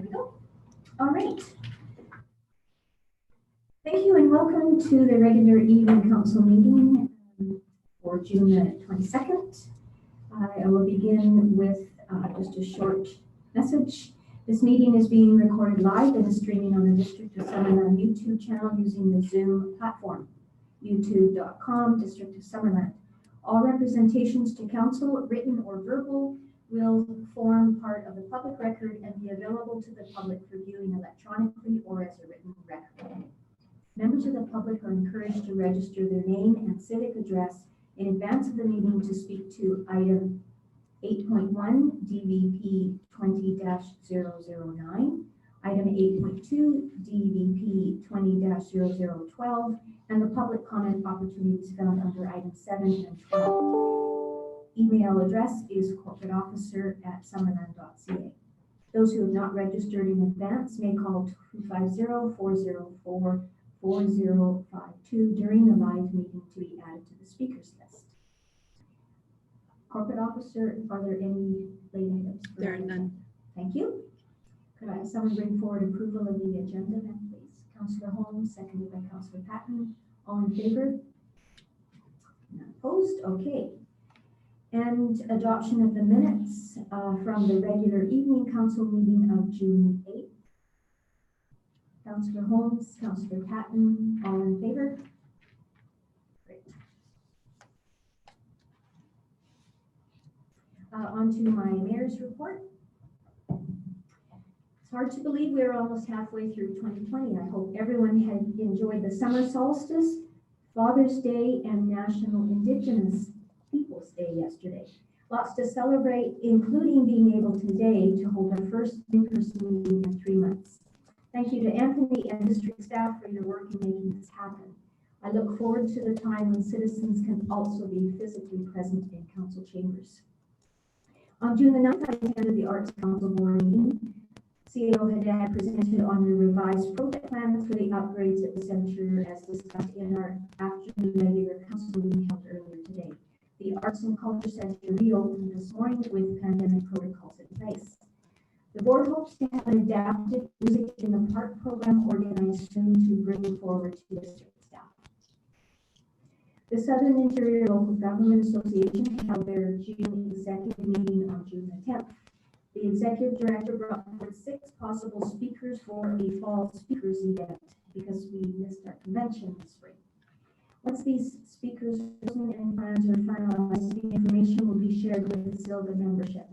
we go. All right. Thank you and welcome to the regular evening council meeting for June the 22nd. I will begin with just a short message. This meeting is being recorded live and is streaming on the District of Summerland YouTube channel using the Zoom platform, youtube.com, District of Summerland. All representations to council, written or verbal, will form part of the public record and be available to the public for viewing electronically or as a written record. Members of the public are encouraged to register their name and civic address in advance of the meeting to speak to item 8.1 DVP 20-0009, item 8.2 DVP 20-0012, and the public comment opportunities found under item 7 and 12. Email address is corporateofficer@summerland.ca. Those who have not registered in advance may call 250-404-4052 during the live meeting to be added to the speakers list. Corporate officer, are there any late items? There are none. Thank you. Could I have someone bring forward approval of the agenda then, please? Councillor Holmes, seconded by Councillor Patton. All in favor? None opposed? Okay. And adoption of the minutes from the regular evening council meeting of June 8th. Councillor Holmes, Councillor Patton, all in favor? Great. On to my mayor's report. It's hard to believe we're almost halfway through 2020. I hope everyone had enjoyed the summer solstice, Father's Day, and National Indigenous Peoples Day yesterday. Lots to celebrate, including being able today to hold our first in-person meeting in 3 months. Thank you to Anthony and district staff for your work in making this happen. I look forward to the time when citizens can also be physically present in council chambers. On June the 9th, I attended the Arts Council board meeting. CEO Haddad presented on the revised project plan for the upgrades at the center as discussed in our afternoon regular council meeting held earlier today. The Arts and Culture Center reopened this morning with pandemic protocols in place. The board hopes to have an adapted music in the park program organized soon to bring forward to district staff. The Southern Interior Local Government Association held their June executive meeting on June the 10th. The executive director brought forward 6 possible speakers for a fall speakers event because we missed our convention this spring. Once these speakers and plans are finalized, the information will be shared with the Silva membership.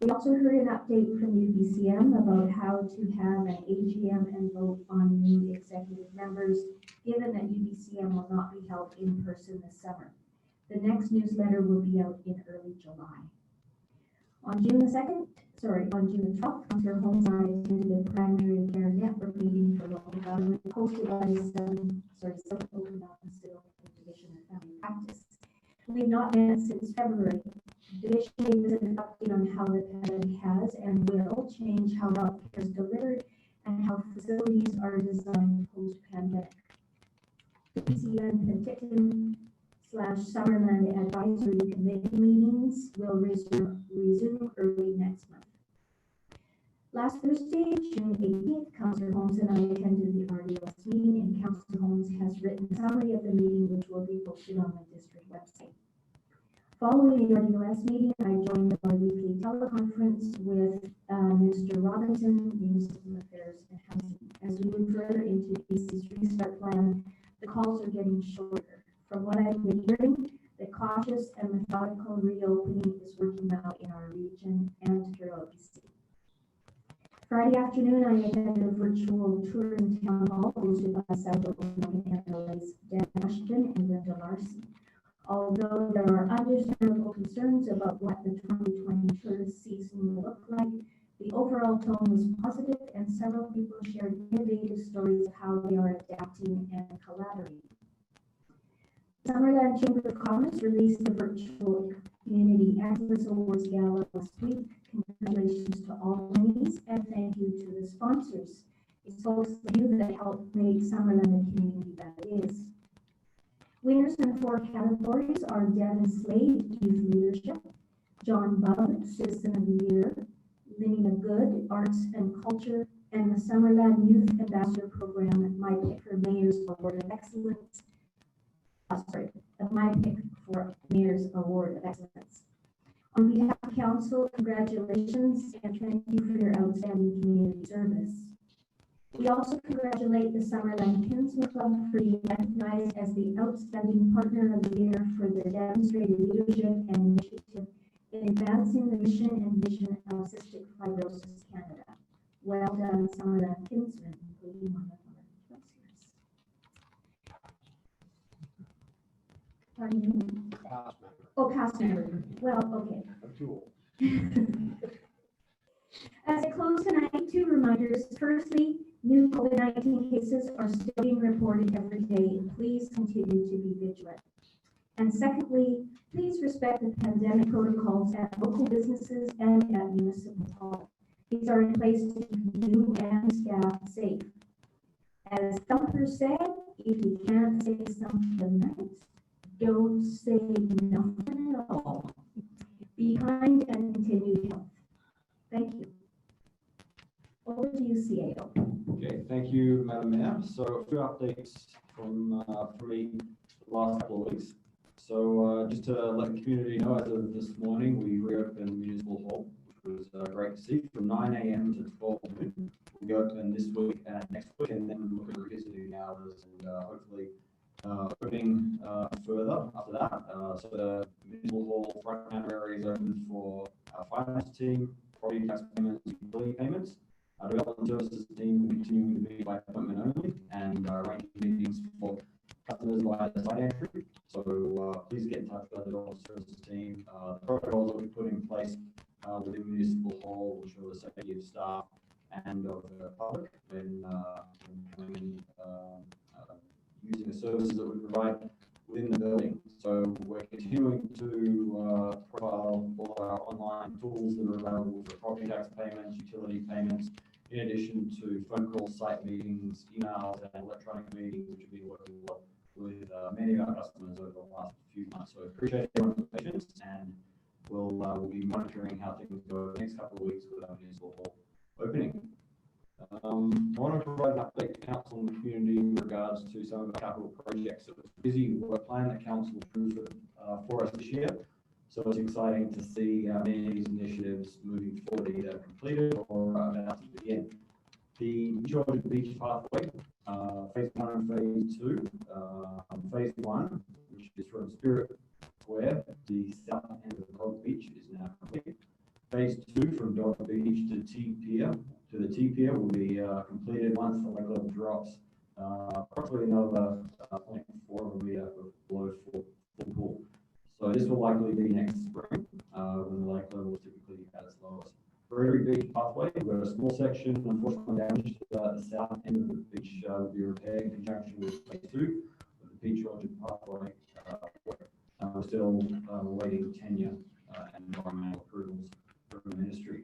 We also heard an update from UBCM about how to have an AGM and vote on new executive members, given that UBCM will not be held in person this summer. The next newsletter will be out in early July. On June the 12th, Councillor Holmes and I attended a primary care network meeting for local government hosted by the South Oakland Division of Family Practice. We've not met since February. The division gave us an update on how the pandemic has and will change how healthcare is delivered and how facilities are designed post-pandemic. The PCN Penticton/Summerland Advisory Committee meetings will resume early next month. Last Thursday, June 18th, Councillor Holmes and I attended the RDOS meeting, and Councillor Holmes has written a summary of the meeting, which will be posted on the district website. Following the RDOS meeting, I joined our weekly teleconference with Minister Robinson, Municipal Affairs and Housing. As we move further into BC's restart plan, the calls are getting shorter. From what I've been hearing, the cautious and methodical reopening is working out in our region and throughout BC. Friday afternoon, I attended a virtual tourism town hall hosted by South Oakland MLAs Dan Ashton and Brenda Larson. Although there are understandable concerns about what the 2020 tourist season will look like, the overall tone was positive and several people shared innovative stories of how they are adapting and collaborating. Summerland Chamber of Commerce released the virtual Community Excellence Awards Gala last week. Congratulations to all nominees and thank you to the sponsors. It's folks like you that help make Summerland the community that it is. Winners in 4 categories are Devin Slade, Youth Leadership, John Bub, Citizen of the Year, Living a Good, Arts and Culture, and the Summerland Youth Ambassador Program at my pick for Mayor's Award of Excellence. My pick for Mayor's Award of Excellence. On behalf of Council, congratulations and thank you for your outstanding community service. We also congratulate the Summerland Kinsman Club for being recognized as the Outstanding Partner of the Year for their demonstrated leadership and initiative in advancing the mission and vision of Cystic Fibrosis Canada. Well done, Summerland Kinsman, including one of our trustees. Pardon me? Past member. Oh, past member. Well, okay. A tool. As I close tonight, two reminders. Firstly, new COVID-19 cases are still being reported every day. Please continue to be vigilant. And secondly, please respect the pandemic protocols at local businesses and at municipal hall. These are in place to keep you and staff safe. As Thumper said, if you can't say something nice, don't say nothing at all. Be kind and continue health. Thank you. Over to you, CAO. Okay, thank you, Madam Mayor. So a few updates from me the last couple of weeks. So just to let the community know, as of this morning, we reopened Municipal Hall, which was great to see, from 9 a.m. to 12 noon. We open this week and next week, and then look at revisiting hours and hopefully opening further after that. So the Municipal Hall front counter area is open for our finance team, property tax payments, utility payments. Our development services team will continue to be by appointment only and arranging meetings for customers via the site entry. So please get in touch with our development services team. The protocols that we put in place within Municipal Hall will ensure the safety of staff and of the public when coming using the services that we provide within the building. So we're continuing to profile all our online tools that are available for property tax payments, utility payments, in addition to phone calls, site meetings, emails, and electronic meetings, which have been working well with many of our customers over the last few months. So I appreciate everyone's patience, and we'll be monitoring how things go over the next couple of weeks with our municipal hall opening. I want to provide an update to Council and the community in regards to some of the capital projects. It was a busy work plan that Council approved for us this year. So it's exciting to see many of these initiatives moving forward, either completed or about to begin. The Georgia Beach Pathway, phase 1 and phase 2. Phase 1, which is from Spirit Square, the south end of Dog Beach, is now complete. Phase 2 from Dog Beach to the T Pier will be completed once the lake level drops approximately another 0.4 of a meter below full pool. So this will likely be next spring when the lake level is typically at its lowest. For every beach pathway, we've got a small section, unfortunately damaged to the south end of the beach will be repaired in conjunction with phase 2 of the Beach Orchard pathway. We're still awaiting tenure and environmental approvals from the ministry.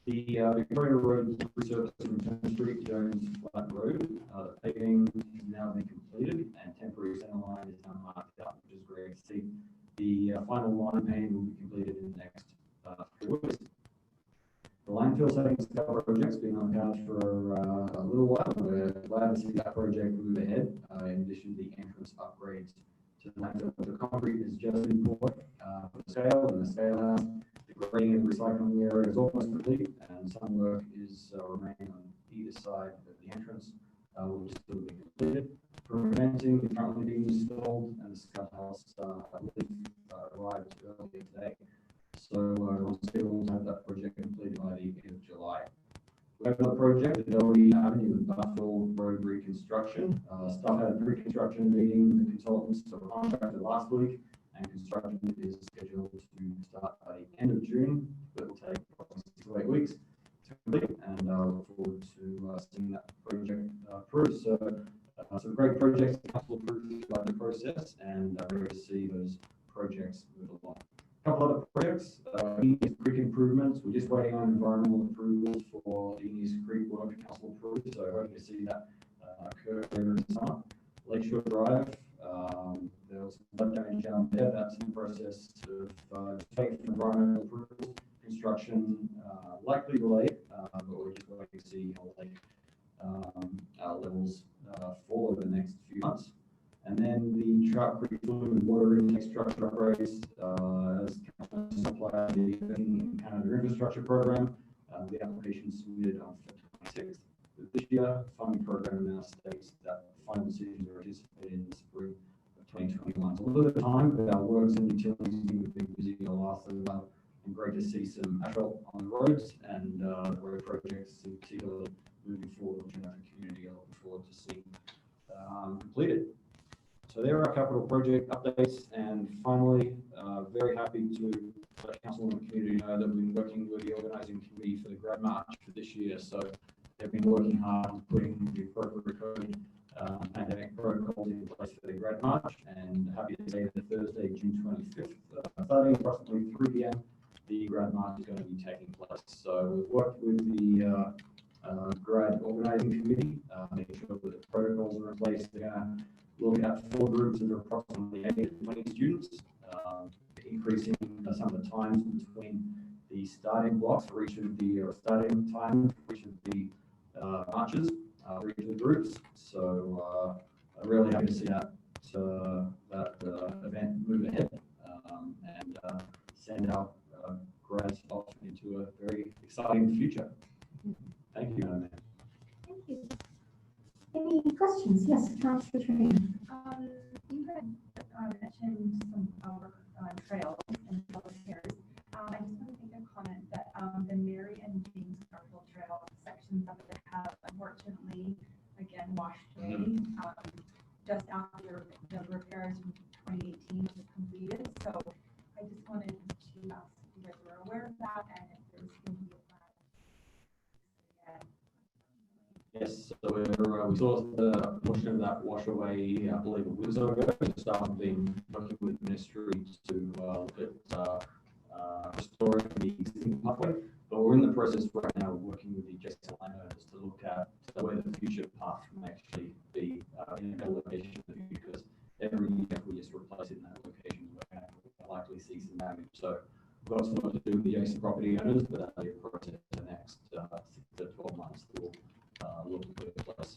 The Victoria Road resurfacing from 10th Street to Jones Flat Road, the paving has now been completed and temporary centre line is now marked out, which is great to see. The final line painting will be completed in the next 3 weeks. The landfill settings cover project's been on the cards for a little while. We're glad to see that project move ahead, in addition to the entrance upgrades to the landfill. The concrete is just in poured for the scale and the scale house. The grading and recycling area is almost complete, and some work is remaining on either side of the entrance, which is still being completed. Preventing is currently being installed, and the scout house arrived earlier today. So we're on schedule to have that project completed by the end of July. We have another project at Ellery Avenue and Buffalo Road reconstruction. Staff had a pre-construction meeting with the consultants that were contracted last week, and construction is scheduled to start by the end of June. It will take approximately 6 to 8 weeks to complete, and I look forward to seeing that project approved. So some great projects council approved by the process, and great to see those projects move along. A couple other projects, Eunice Creek improvements. We're just waiting on environmental approvals for the Eunice Creek work council approved, so hoping to see that occur in the summer. Lakeshore Drive, there was some damage down there. That's in the process of taking environmental approvals. Construction likely delayed, but we're just waiting to see how lake levels fall over the next few months. And then the Trout Creek Flume and Water Intake Structure Upgrades, as supply the Canada Infrastructure Program. The application submitted on February 26th of this year. Funding program now states that final decisions are anticipated in the spring of 2021. So a little bit of time, but our works and utilities team have been busy the last little while, and great to see some asphalt on the roads and road projects in particular moving forward, which our community are looking forward to seeing completed. So there are our capital project updates, and finally, very happy to let council and the community know that we've been working with the organising committee for the Grad March for this year. So they've been working hard on putting the appropriate COVID pandemic protocols in place for the Grad March, and happy to say that Thursday, June 25th, starting approximately 3 p.m, the Grad March is going to be taking place. So we've worked with the Grad organising committee, making sure that the protocols are in place. They're going to look at 4 groups of approximately 8 to 20 students, increasing some of the times between the starting blocks for each of the starting time for each of the marches for each of the groups. So I'm really happy to see that event move ahead and send our grads off into a very exciting future. Thank you, Madam Mayor. Thank you. Any questions? Yes, Councillor Train. You had mentioned some trails and public areas. I just want to make a comment that the Mary and James Garfield Trail sections of it have unfortunately again washed away just after the repairs from 2018 was completed. So I just wanted to ask if you guys were aware of that and if there's going to be a plan again. Yes, so we saw the portion of that wash away, I believe it was ago. The staff have been working with the ministry to look at restoring the existing pathway, but we're in the process right now of working with the adjacent landowners to look at where the future path may actually be in that location, because every year if we just replace it in that location, we're going to likely see some damage. So we've got some work to do with the adjacent property owners, but that'll be a process for the next 6 to 12 months that will look to put in place.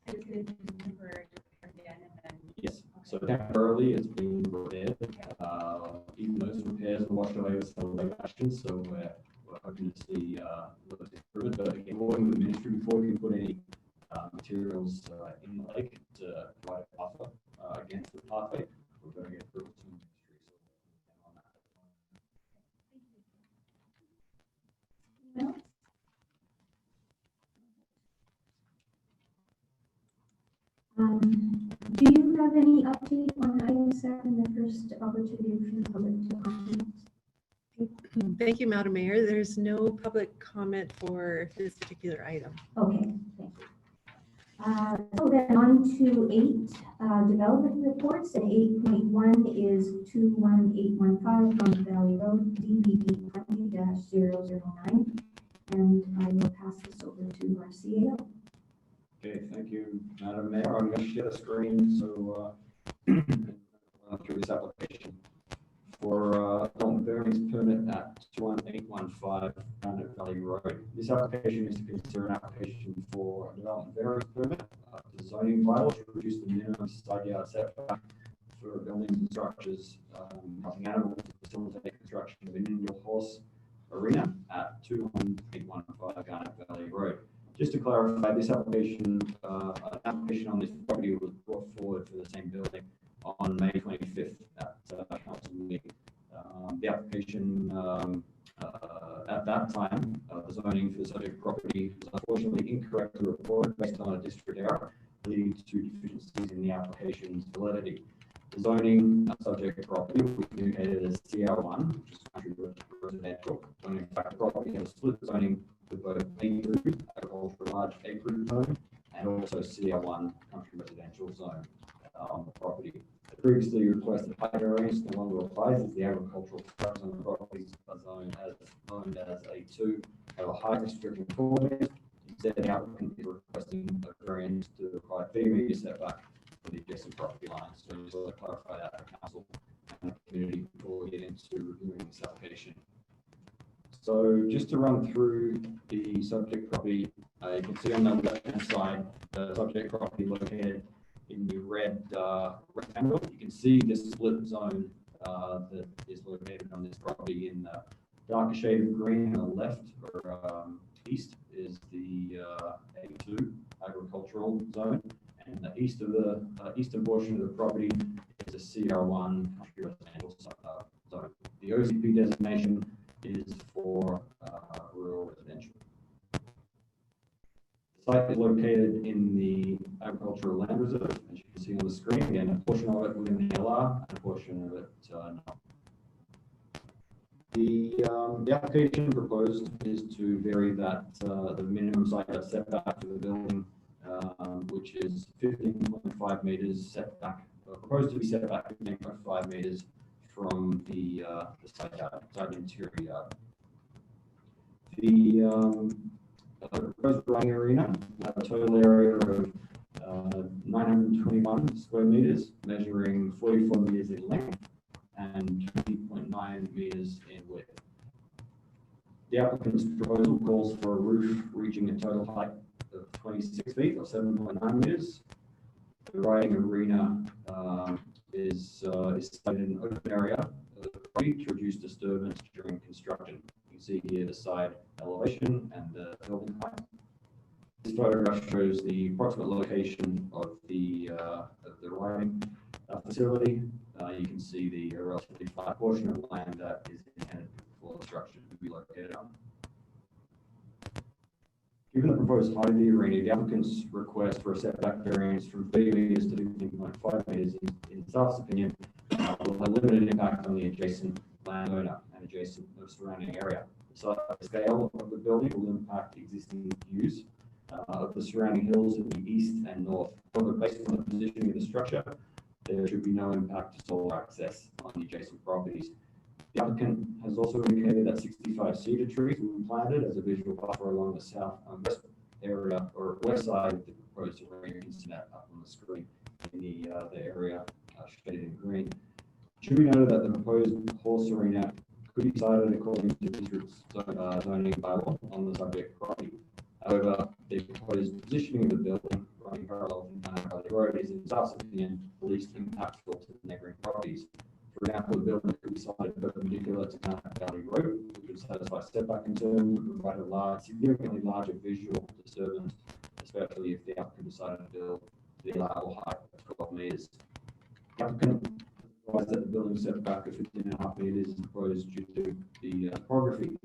It's going to be temporary repair again and then. Yes, so temporarily it's being repaired. Even those repairs are washed away with some lake actions, so we're hoping to see those improvements. But again, working with the ministry before we can put any materials in the lake to provide a buffer against the pathway, we're going to get through to the ministry. So on that. No? Do you have any update on item 7, the first opportunity for the public to comment? Thank you, Madam Mayor. There's no public comment for this particular item. Okay, thank you. So then on to 8, development reports, and 8.1 is 21815 from Valley Road, DVP 20-009, and I will pass this over to our CAO. Okay, thank you, Madam Mayor. I'm going to share the screen so through this application for development variance permit at 21815 Granite Valley Road. This application is to consider an application for a development variance permit to zoning bylaws to reduce the minimum side yard setback for buildings and structures housing animals to facilitate construction of an indoor horse arena at 21815 Granite Valley Road. Just to clarify, this application, an application on this property was brought forward for the same building on May 25th at council meeting. The application at that time, the zoning for the subject property was unfortunately incorrectly reported based on a district error, leading to deficiencies in the application's validity. The zoning subject property was communicated as CR1, which is country residential, when in fact the property has split zoning with both acreage, agricultural large acreage zone, and also CR1 country residential zone on the property. The previously requested height variance no longer applies, as the agricultural structures on the property are zoned as A2 have a height restriction 4 meters. Instead, the applicant is requesting a variance to require 3 meter setback for the adjacent property lines. So just want to clarify that for council and the community before we get into reviewing this application. So just to run through the subject property, you can see on the left-hand side, the subject property located in the red rectangle. You can see the split zone that is located on this property in the darker shade of green on the left or east is the A2 agricultural zone, and the east of the eastern portion of the property is a CR1 country residential zone. The OCP designation is for rural residential. The site is located in the agricultural land reserve, as you can see on the screen. Again, a portion of it within the LR and a portion of it not. The application proposed is to vary that the minimum site yard setback to the building, which is 15.5 meters setback, proposed to be set back 15.5 meters from the site interior yard. The proposed riding arena has a total area of 921 square meters, measuring 44 meters in length and 20.9 meters in width. The applicant's proposal calls for a roof reaching a total height of 26 feet or 7.9 meters. The riding arena is sited in an open area of the property to reduce disturbance during construction. You can see here the side elevation and the building height. This photograph shows the approximate location of the riding facility. You can see the relatively flat portion of land that is intended for the structure to be located on. Given the proposed height of the arena, the applicant's request for a setback variance from 30 meters to 15.5 meters, in staff's opinion, will have limited impact on the adjacent landowner and adjacent surrounding area. The scale of the building will impact existing views of the surrounding hills in the east and north. However, based on the positioning of the structure, there should be no impact to solar access on the adjacent properties. The applicant has also indicated that 65 cedar trees will be planted as a visual buffer along the south and west area or west side of the proposed arena. You can see that up on the screen in the area shaded in green. It should be noted that the proposed horse arena could be sited according to district zoning bylaw on the subject property. However, the proposed positioning of the building running parallel to Tanna Valley Road is, in staff's opinion, the least impactful to the neighbouring properties. For example, the building could be sited perpendicular to Tanna Valley Road, which would satisfy setback concerns, would provide a significantly larger visual disturbance, especially if the applicant decided to build the allowable height of 12 metres. The applicant advised that the building setback of 15.5 metres is proposed due to the topography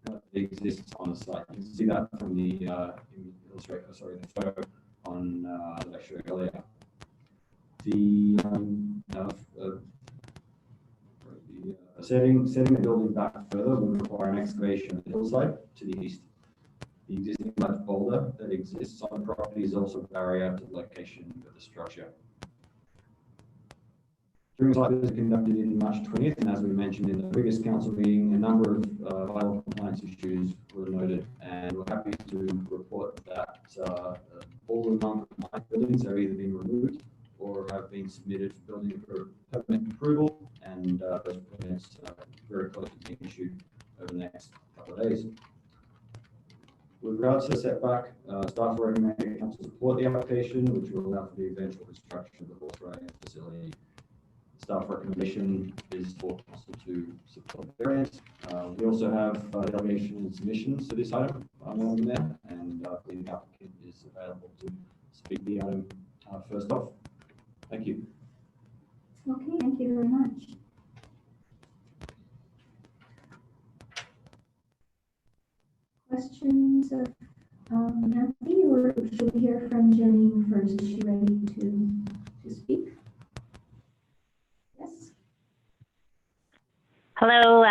that exists on the site. You can see that from the the photo on that I showed earlier. The setting the building back further would require an excavation of the hillside to the east. The existing large boulder that exists on the property is also a barrier to the location of the structure. During the site visit conducted in March 20th, and as we mentioned in the previous council meeting, a number of vital compliance issues were noted, and we're happy to report that all the non-compliant buildings have either been removed or have been submitted for building permit approval, and those permits are very close to being issued over the next couple of days. With regards to the setback, staff recommend the council support the application, which will allow for the eventual construction of the horse riding facility. Staff recommendation is for council to support the variance. We also have delegation and submissions to this item on there, and the applicant is available to speak the item first off. Thank you. Okay, thank you very much. Questions of Nancy, or should we hear from Janine first? Is she ready to speak? Yes. Hello,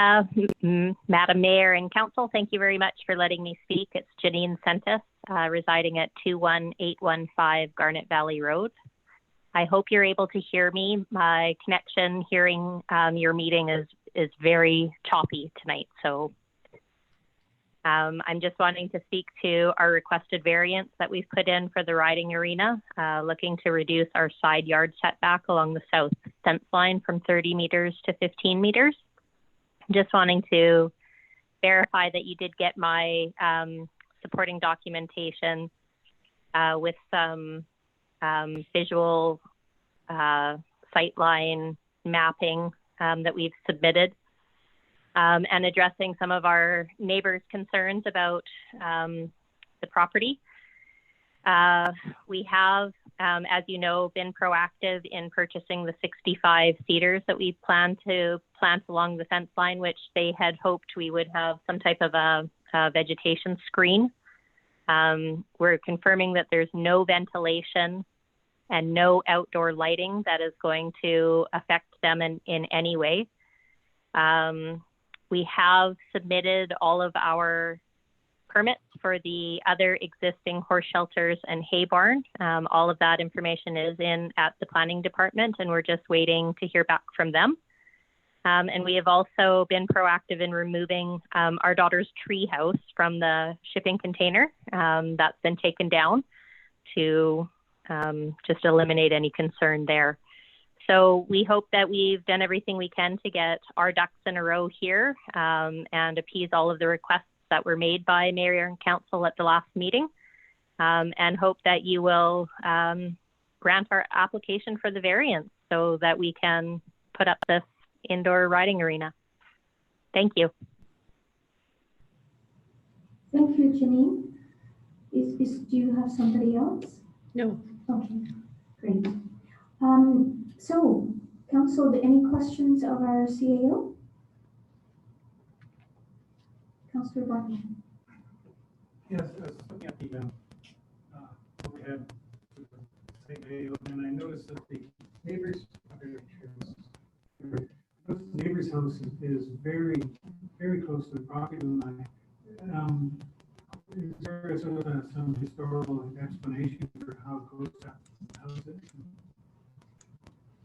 Madam Mayor and Council. Thank you very much for letting me speak. It's Janine Sentis, residing at 21815 Garnet Valley Road. I hope you're able to hear me. My connection hearing your meeting is very choppy tonight, so I'm just wanting to speak to our requested variance that we've put in for the riding arena, looking to reduce our side yard setback along the south fence line from 30 meters to 15 meters. Just wanting to verify that you did get my supporting documentation with some visual sightline mapping that we've submitted, and addressing some of our neighbors' concerns about the property. We have, as you know, been proactive in purchasing the 65 cedars that we plan to plant along the fence line, which they had hoped we would have some type of a vegetation screen. We're confirming that there's no ventilation and no outdoor lighting that is going to affect them in any way. We have submitted all of our permits for the other existing horse shelters and hay barn. All of that information is in at the planning department, and we're just waiting to hear back from them. And we have also been proactive in removing our daughter's tree house from the shipping container. That's been taken down to just eliminate any concern there. So we hope that we've done everything we can to get our ducks in a row here and appease all of the requests that were made by Mayor and Council at the last meeting, and hope that you will grant our application for the variance so that we can put up this indoor riding arena. Thank you. Thank you, Janine. Do you have somebody else? No. Okay, great. So, Council, any questions of our CAO? Councillor Barton. Yes, I was looking at the overhead CAO, and I noticed that the neighbor's house is very, very close to the property line. Is there sort of some historical explanation for how close that house is?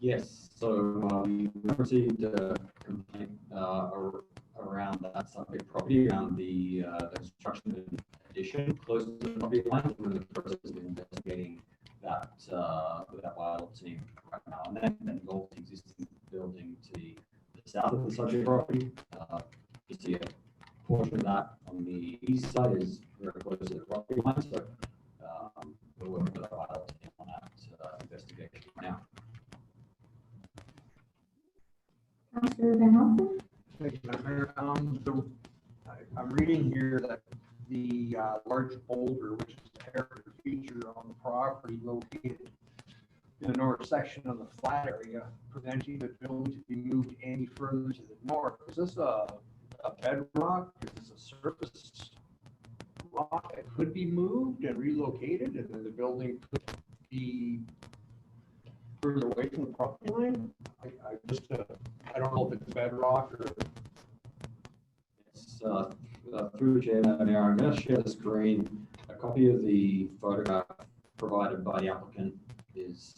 Yes, so we received a complaint around that subject property, around the construction and addition close to the property line. We're in the process of investigating that with our bylaw team right now, and that involves the existing building to the south of the subject property. You see a portion of that on the east side is very close to the property line, so we're working with our bylaw team on that investigation right now. Councillor Van Hoffen? Thank you, Madam Mayor. I'm reading here that the large boulder, which is a character feature on the property located in the north section of the flat area, preventing the building to be moved any further to the north. Is this a bedrock? Is this a surface rock that could be moved and relocated, and then the building could be further away from the property line? I don't know if it's bedrock or. It's through the chair, Madam Mayor, I'm going to share the screen. A copy of the photograph provided by the applicant is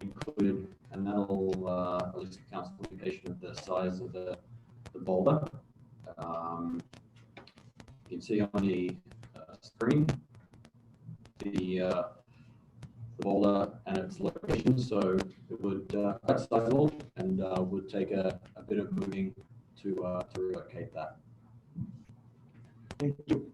included, and that'll at least council indication of the size of the boulder. You can see on the screen the boulder and its location, so it would quite sizable and would take a bit of moving to relocate that. Thank you.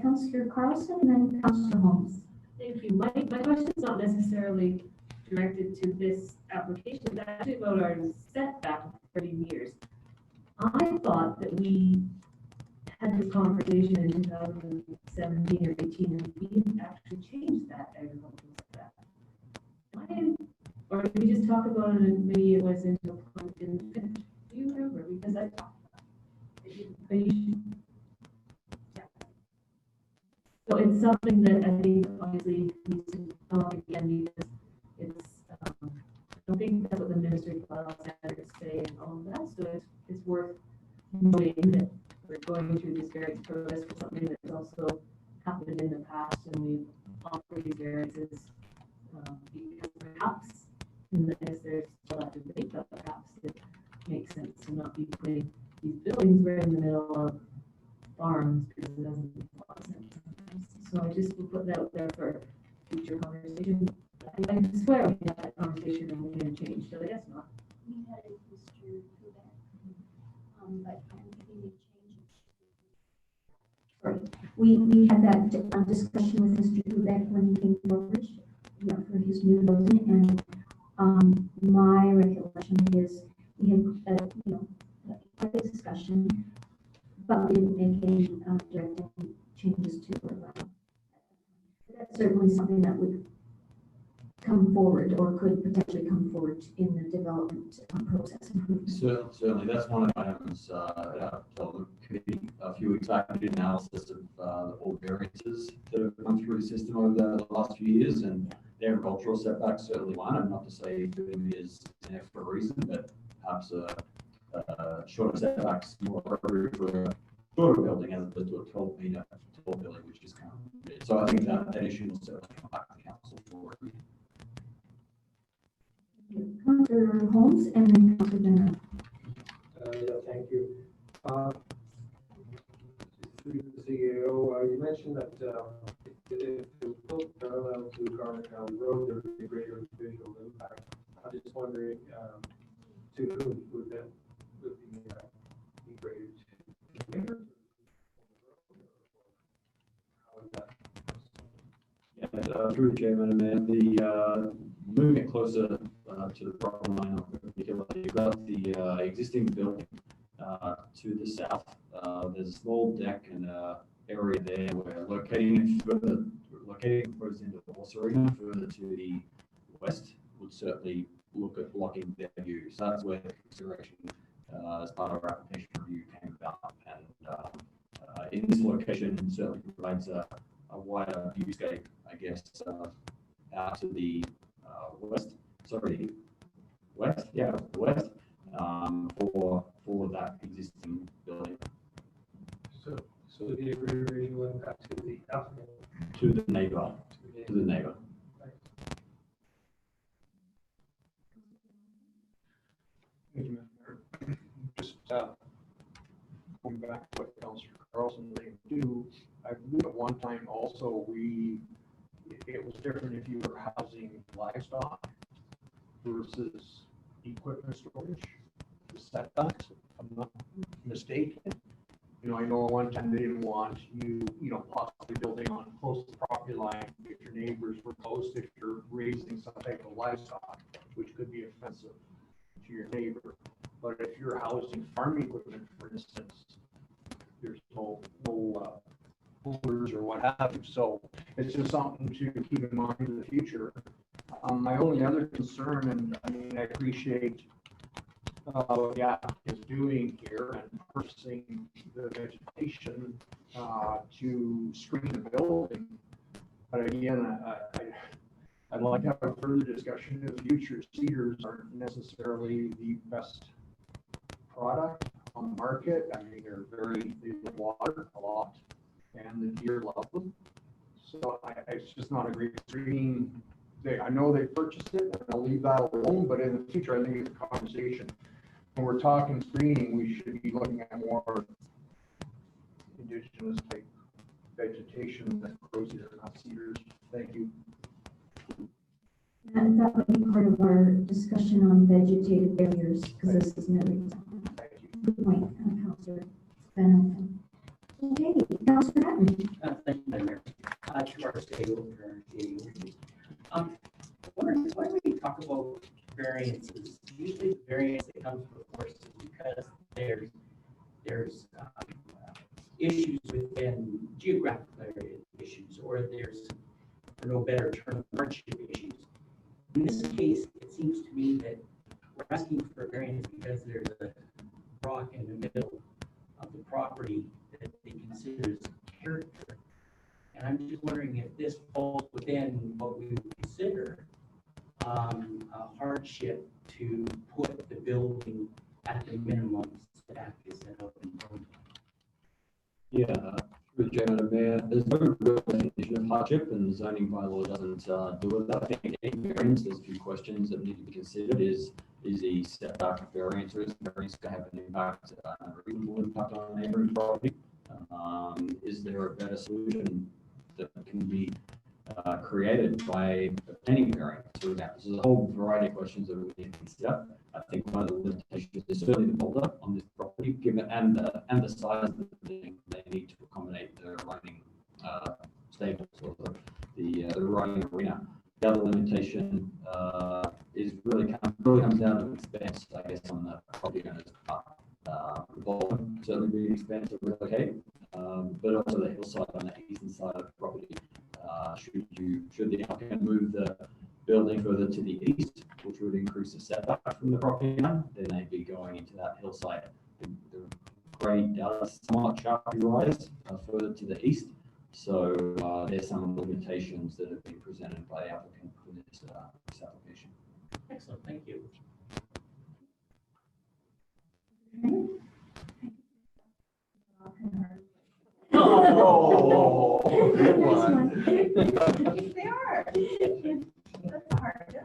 Councillor Carlson and then Councillor Holmes. Thank you. My question is not necessarily directed to this application, it's actually about our setback of 30 meters. I thought that we had this conversation in 2017 or 18, and we didn't actually change that agricultural setback. Or did we just talk about it and maybe it was into a point we didn't finish? Do you remember? Because I talked about it. But you should, yeah. So it's something that I think obviously needs to come up again, because it's, I don't think that's what the ministry bylaw standards say and all of that. So it's worth noting that we're going through this variance process for something that's also happened in the past, and we've offered these variances because perhaps, and I guess there's still that debate, but perhaps it makes sense to not be putting these buildings right in the middle of farms, because it doesn't make a lot of sense sometimes. So I just will put that out there for future conversation. I swear we had that conversation and we're going to change, so I guess not. We had it, Mr. Quebec, but I'm getting a change. Sorry, we had that discussion with Mr. Quebec when he came forward, for his new building, and my recollection is we had, had a discussion, but we didn't make any direct any changes to it. That's certainly something that would come forward or could potentially come forward in the development process improvement. Certainly, that's one of the items, the committee a few weeks back, we did analysis of all variances that have gone through the system over the last few years, and the agricultural setbacks certainly one, and not to say doing is an F for a reason, but perhaps shorter setbacks more appropriate for a shorter building as opposed to a 12-meter tall building, which is kind of, so I think that issue will certainly come back to the council for review. Councillor Holmes and then Councillor General. Yeah, thank you. Through the CEO, you mentioned that if it was built parallel to Garnet Valley Road, there would be a greater visual impact. I'm just wondering to whom would that be greater to? How is that? Yeah, through the chair, Madam Mayor, the moving it closer to the property line, particularly you've got the existing building to the south. There's a small deck and area there where locating close into the horse arena further to the west would certainly look at blocking their view. So that's where the consideration as part of our application review came about. And in this location, it certainly provides a wider viewscape, I guess, out to the west, for that existing building. So the visual impact to the applicant. To the neighbor. Thank you, Mr. Mayor. Just going back to what Councillor Carlson may do, I believe at one time also it was different if you were housing livestock versus equipment storage, the setbacks, if I'm not mistaken. I know one time they didn't want you, possibly building on close to the property line if your neighbors were close, if you're raising some type of livestock, which could be offensive to your neighbor. But if you're housing farming equipment, for instance, there's no coolers or what have you. So it's just something to keep in mind in the future. My only other concern, and I appreciate what the applicant is doing here and purchasing the vegetation to screen the building. But again, I'd like to have a further discussion in the future. Cedars aren't necessarily the best product on the market. They love water a lot, and the deer love them. So it's just not a great screening. I know they purchased it, and I'll leave that alone, but in the future, I think it's a conversation. When we're talking screening, we should be looking at more indigenous type vegetation that grows here, not cedars. Thank you. And that would be part of our discussion on vegetated barriers, because this is another example. Good point, Councillor Van Elton. Okay, Councillor Hatton. Thank you, Madam Mayor. When we talk about variances, usually the variance that comes before us is because there's issues within geographical area issues, or there's, for no better term, hardship issues. In this case, it seems to me that we're asking for a variance because there's a rock in the middle of the property that they consider as character. And I'm just wondering if this falls within what we would consider a hardship to put the building at the minimum stack is set up in code. Yeah, through the chair, Madam Mayor, there's no real definition of hardship, and the zoning bylaw doesn't do with that. I think any variance, there's a few questions that need to be considered. Is the setback a variance, or is the variance going to have an impact, a reasonable impact on neighboring property? Is there a better solution that can be created by obtaining variance. For example, there's a whole variety of questions that we need to consider. I think one of the limitations is certainly the boulder on this property, given and the size of the building, they need to accommodate the riding stables or the riding arena. The other limitation is really comes down to expense, I guess, on the property owner's part. The boulder certainly be an expense to relocate, but also the hillside on the eastern side of the property. Should the applicant move the building further to the east, which would increase the setback from the property line, then they'd be going into that hillside. The grade does somewhat sharply rise further to the east. So there's some limitations that have been presented by the applicant for this application. Excellent, thank you. Oh, good one. Yes, they are. That's hard.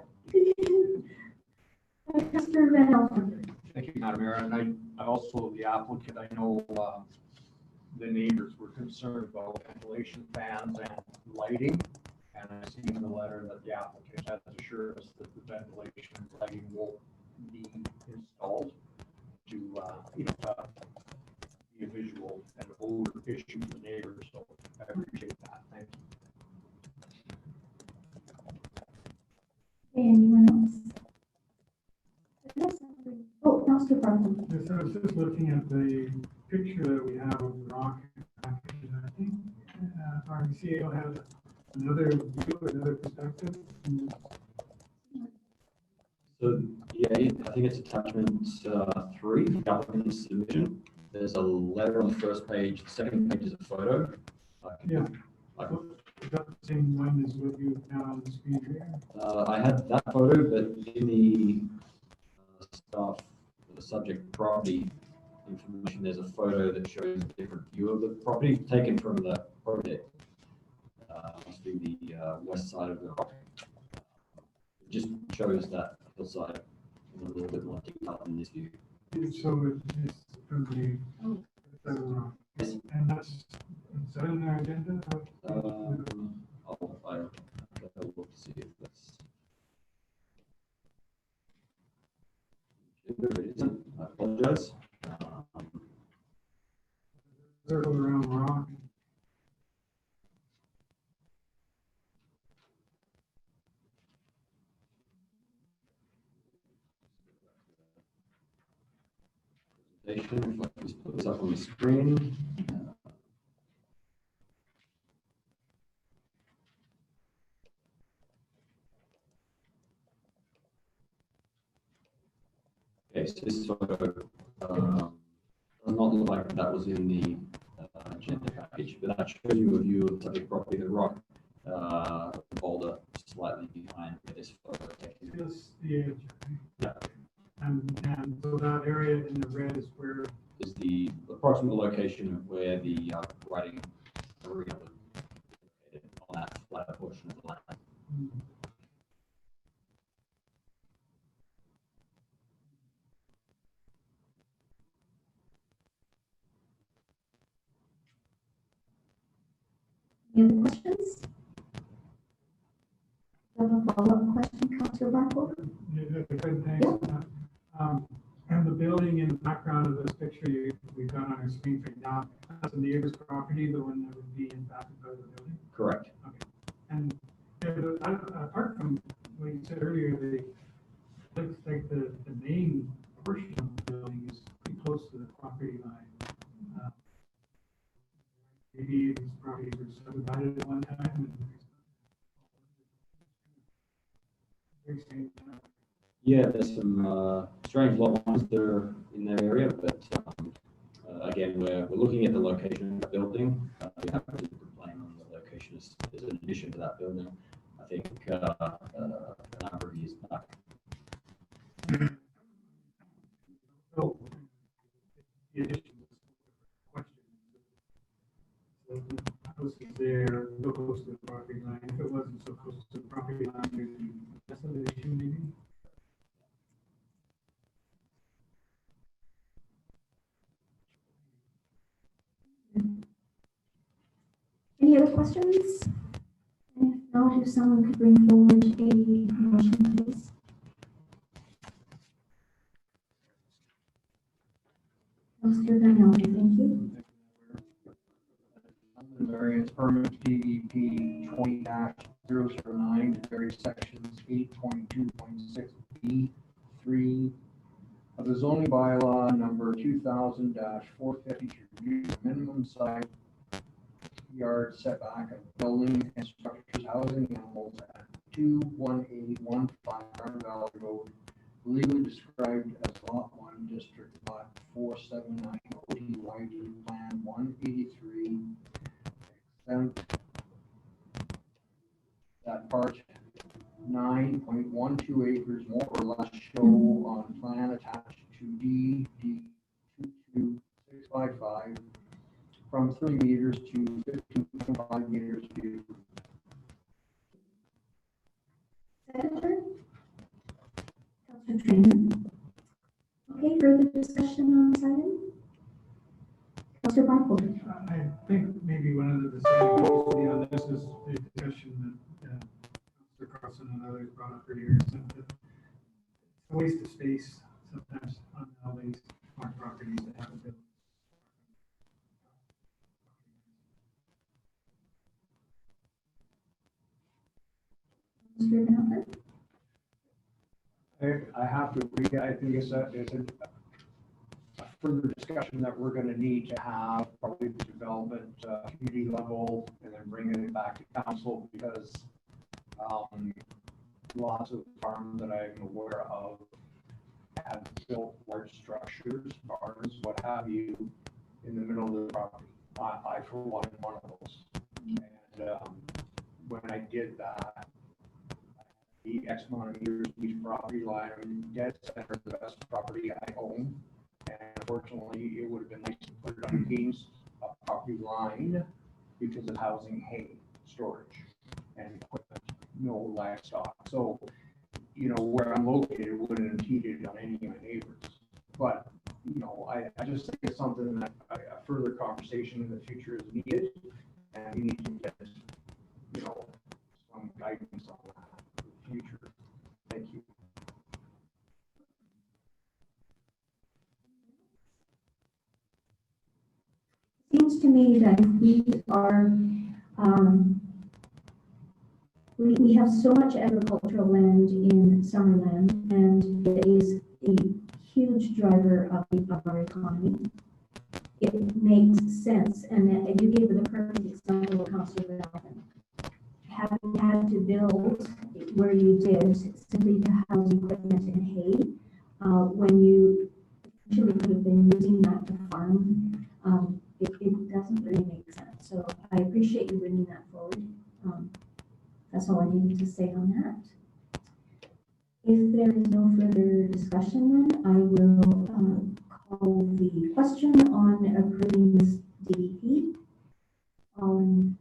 Councillor Van Elfen. Thank you, Madam Mayor. And I also, the applicant, I know the neighbors were concerned about ventilation fans and lighting. And I see in the letter that the applicant has assured us that the ventilation and lighting will be installed to, be a visual and odor issue for the neighbors. So I appreciate that. Thank you. Anyone else? Oh, Councillor Barton. Yes, I was just looking at the picture that we have of the rock. I think RBCA has another view, another perspective. So yeah, I think it's attachment 3, the applicant's submission. There's a letter on the first page. The second page is a photo. Yeah. Is that the same one as what you have on the screen here? I had that photo, but in the stuff, the subject property information, there's a photo that shows a different view of the property taken from the project. Must be the west side of the rock. It just shows that hillside in a little bit more detail in this view. So it's from the side of the rock. Yes. And that's is that in our agenda? I'll get a look to see if that's. If it isn't, I apologize. Circle around rock. If I just put this up on the screen. Okay, so this photo does not look like that was in the agenda package, but that shows you a view of the subject property, the rock, the boulder slightly behind where this photo taken. Just the edge. Yeah. And so that area in the red is where Is the approximate location of where the writing arena was located on that flat portion of the land. Any other questions? Do you have a follow-up question, Councillor Barkov? And the building in the background of this picture we've got on our screen right now, that's the neighbor's property, the one that would be impacted by the building? Correct. Okay. And apart from what you said earlier, looks like the main portion of the building is pretty close to the property line. Maybe these properties were subdivided at one time. And very strange. Yeah, there's some strange lot lines that are in that area, but again, we're looking at the location of the building. We have to complain on the location as an addition to that building. I think a number of years back. So, the addition question. So the house is there, so close to the property line. If it wasn't so close to the property line, there'd be less of an issue maybe? Any other questions? If not, if someone could bring forward a motion, please. Councillor Van Elder, thank you. Variance permit PVP 20-009 to vary sections 8.2.6B3 of the zoning bylaw number 2000-450 to reduce the minimum side yard setback of building and structures housing animals at 21815 Garden Valley Road, legally described as Lot 1, District Lot 479, OTYD Plan 183. Exempt that part 9.12 acres more or less show on plan attached to DD 22655 from 3 meters to 15.5 meters view. Senator? Councillor Trainer? Okay, further discussion on this item? Councillor Barclay? I think maybe one of the deciding factors on this is the discussion that Mr. Carlson and others brought up earlier. Is that it's a waste of space sometimes on all these farm properties that haven't been. Councillor Van Elder? I have to agree. I think it's a further discussion that we're going to need to have, probably the development community level, and then bringing it back to council, because lots of farms that I'm aware of have built large structures, barns, what have you, in the middle of the property. I for one, am one of those. And when I did that, the X amount of years each property line, I mean, dead center, the best property I own. And unfortunately, it would have been nice to put it on against a property line because of housing, hay, storage, and equipment, no livestock. So, you know, where I'm located wouldn't impede on any of my neighbors. But, you know, I just think it's something that a further conversation in the future is needed. And we need to get, you know, some guidance on that for the future. Thank you. Seems to me that we are, we have so much agricultural land in Summerland, and it is a huge driver of our economy. It makes sense, and you gave the perfect example of Councillor Alvin. Having had to build where you did simply to house equipment and hay, when you actually could have been using that to farm, it doesn't really make sense. So I appreciate you bringing that forward. That's all I needed to say on that. If there is no further discussion, then I will call the question on approving this DDP. All in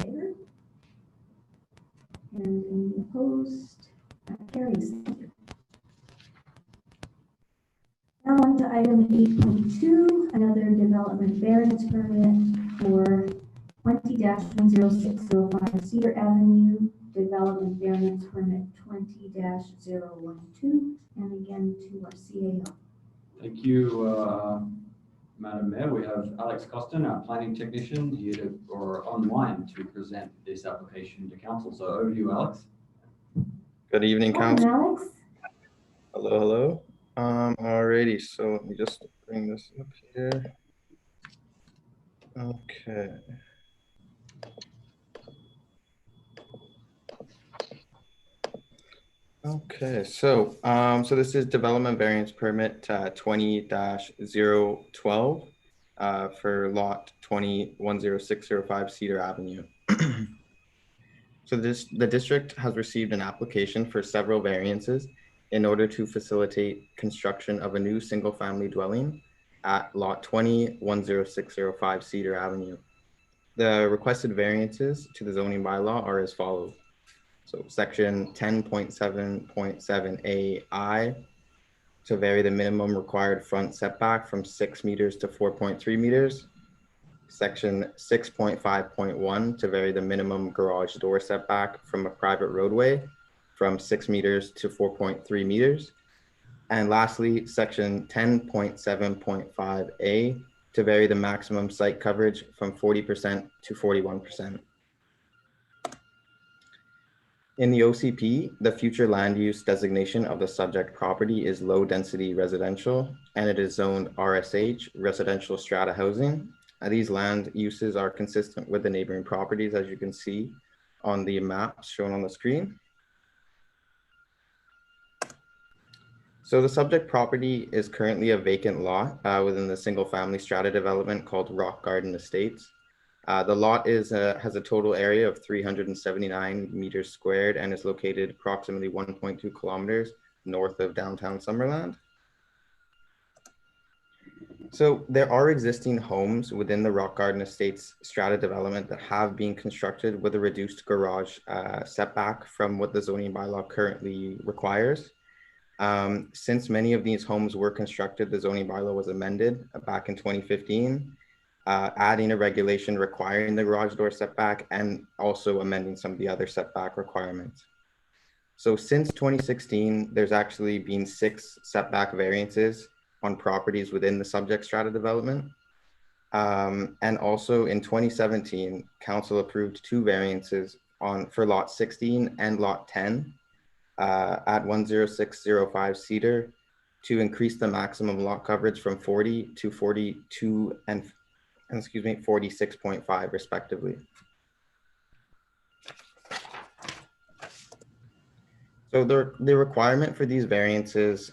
favor? And any opposed? That carries. Thank you. Now on to item 8.2, another development variance permit for 20-10605 Cedar Avenue, development variance permit 20-012, and again to our CAO. Thank you, Madam Mayor. We have Alex Costin, our planning technician, here to, or online to present this application to council. So over to you, Alex. Good evening, Morning, council. Alex. Hello, hello. Alrighty, so let me just bring this up here. Okay. Okay, so this is development variance permit 20-012 for lot 20-10605 Cedar Avenue. So the district has received an application for several variances in order to facilitate construction of a new single-family dwelling at lot 20-10605 Cedar Avenue. The requested variances to the zoning bylaw are as follows. So section 10.7.7AI to vary the minimum required front setback from 6 meters to 4.3 meters. section 6.5.1 to vary the minimum garage door setback from a private roadway from 6 meters to 4.3 meters. And lastly, section 10.7.5A to vary the maximum site coverage from 40% to 41%. In the OCP, the future land use designation of the subject property is low density residential, and it is zoned RSH, residential strata housing. These land uses are consistent with the neighboring properties, as you can see on the maps shown on the screen. So the subject property is currently a vacant lot within the single family strata development called Rock Garden Estates. The lot has a total area of 379 meters squared and is located approximately 1.2 kilometers north of downtown Summerland. So there are existing homes within the Rock Garden Estates strata development that have been constructed with a reduced garage setback from what the zoning bylaw currently requires. Since many of these homes were constructed, the zoning bylaw was amended back in 2015, adding a regulation requiring the garage door setback and also amending some of the other setback requirements. So since 2016, there's actually been 6 setback variances on properties within the subject strata development. And also in 2017, council approved 2 variances for lot 16 and lot 10 at 10605 Cedar to increase the maximum lot coverage from 40 to 42 and 46.5 respectively. So the requirement for these variances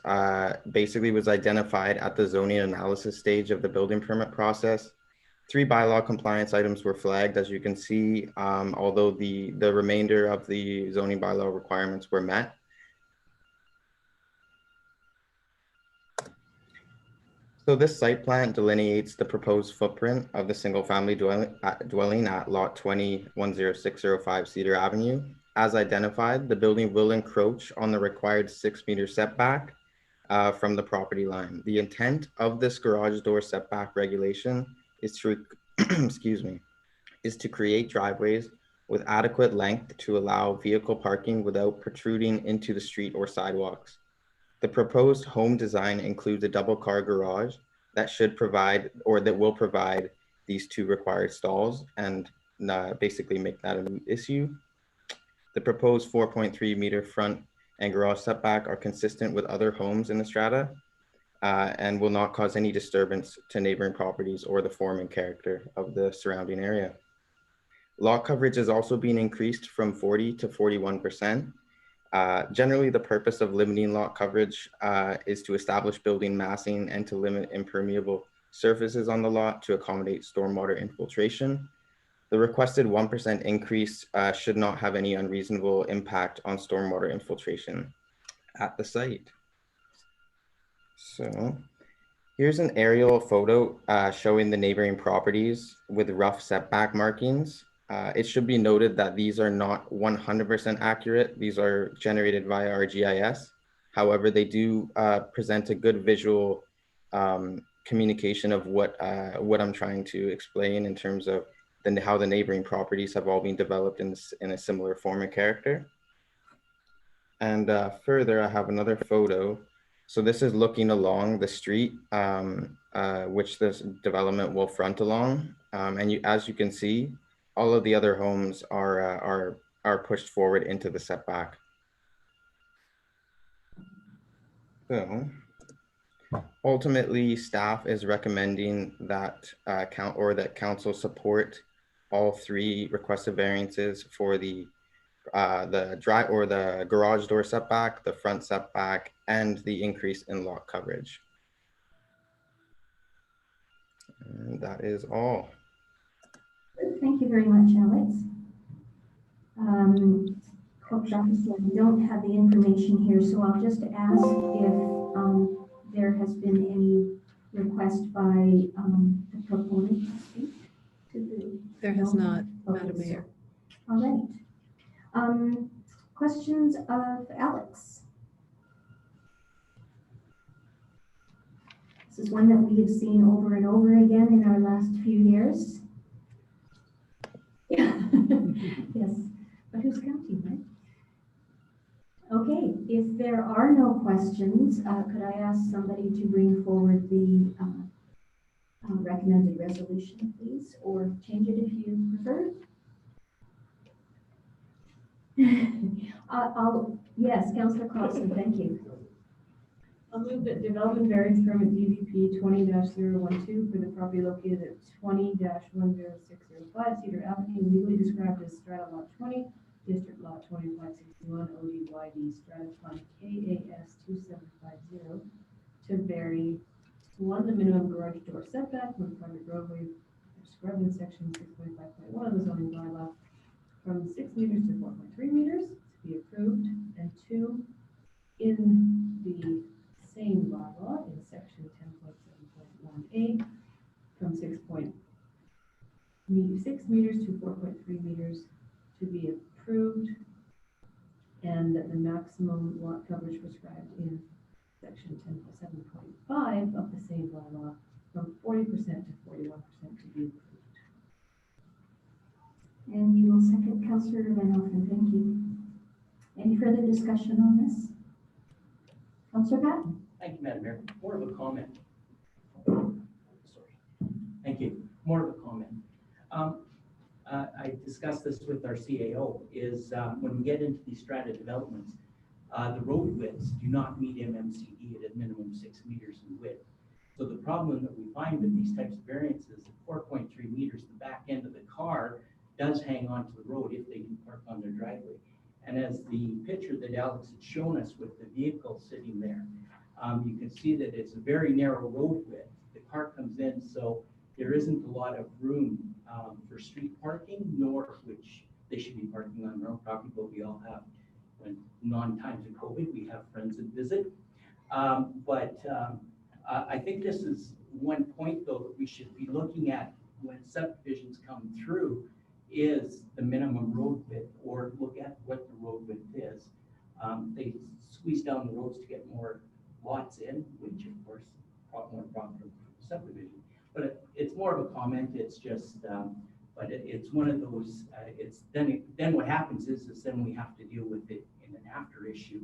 basically was identified at the zoning analysis stage of the building permit process. 3 bylaw compliance items were flagged, as you can see, although the remainder of the zoning bylaw requirements were met. So this site plan delineates the proposed footprint of the single family dwelling at lot 20-10605 Cedar Avenue. As identified, the building will encroach on the required 6-meter setback from the property line. The intent of this garage door setback regulation is to, is to create driveways with adequate length to allow vehicle parking without protruding into the street or sidewalks. The proposed home design includes a double car garage that should provide, or that will provide, these 2 required stalls and basically make that an issue. The proposed 4.3 meter front and garage setback are consistent with other homes in the strata and will not cause any disturbance to neighboring properties or the form and character of the surrounding area. Lot coverage is also being increased from 40 to 41%. Generally, the purpose of limiting lot coverage is to establish building massing and to limit impermeable surfaces on the lot to accommodate stormwater infiltration. The requested 1% increase should not have any unreasonable impact on stormwater infiltration at the site. So here's an aerial photo showing the neighboring properties with rough setback markings. It should be noted that these are not 100% accurate. These are generated via our GIS. However, they do present a good visual communication of what I'm trying to explain in terms of how the neighboring properties have all been developed in a similar form and character. And further, I have another photo. So this is looking along the street, which this development will front along. And as you can see, all of the other homes are pushed forward into the setback. So ultimately, staff is recommending that council support all 3 requested variances for the garage door setback, the front setback, and the increase in lot coverage. And that is all. Thank you very much, Alex. Corporate office, we don't have the information here, so I'll just ask if there has been any request by the proponent to speak to the. There has not, Madam Mayor. All right. Questions of Alex? This is one that we have seen over and over again in our last few years. Yes, but who's counting, right? Okay, if there are no questions, could I ask somebody to bring forward the recommended resolution, please, or change it if you prefer? Yes, Councillor Crossan, thank you. I'll move that development variance permit DVP 20-012 for the property located at 20-10605 Cedar Avenue, legally described as Strata Lot 20, District Lot 2561, ODYD, Strata Plan KAS 2750, to vary one, the minimum garage door setback from private roadway described in section 6.5.1 of the zoning bylaw from 6 meters to 4.3 meters to be approved, and 2, in the same bylaw in section 10.7.1A from 6 meters to 4.3 meters to be approved, and that the maximum lot coverage prescribed in section 10.7.5 of the same bylaw from 40% to 41% to be approved. And you will second, Councillor Van Elfen, thank you. Any further discussion on this? Councillor Patton? Thank you, Madam Mayor. More of a comment. Sorry. Thank you. More of a comment. I discussed this with our CAO, is when we get into these strata developments, the road widths do not meet MMCE at a minimum 6 meters in width. So the problem that we find with these types of variances, at 4.3 meters, the back end of the car does hang onto the road if they do park on their driveway. And as the picture that Alex had shown us with the vehicle sitting there, you can see that it's a very narrow road width. The car comes in, so there isn't a lot of room for street parking, nor which they should be parking on their own property, but we all have, when non-times of COVID, we have friends that visit. I think this is one point, though, that we should be looking at when subdivisions come through is the minimum road width, or look at what the road width is. They squeeze down the roads to get more lots in, which of course, more profitable subdivision. But it's more of a comment. It's just, but it's one of those. It's then what happens is then we have to deal with it in an after issue,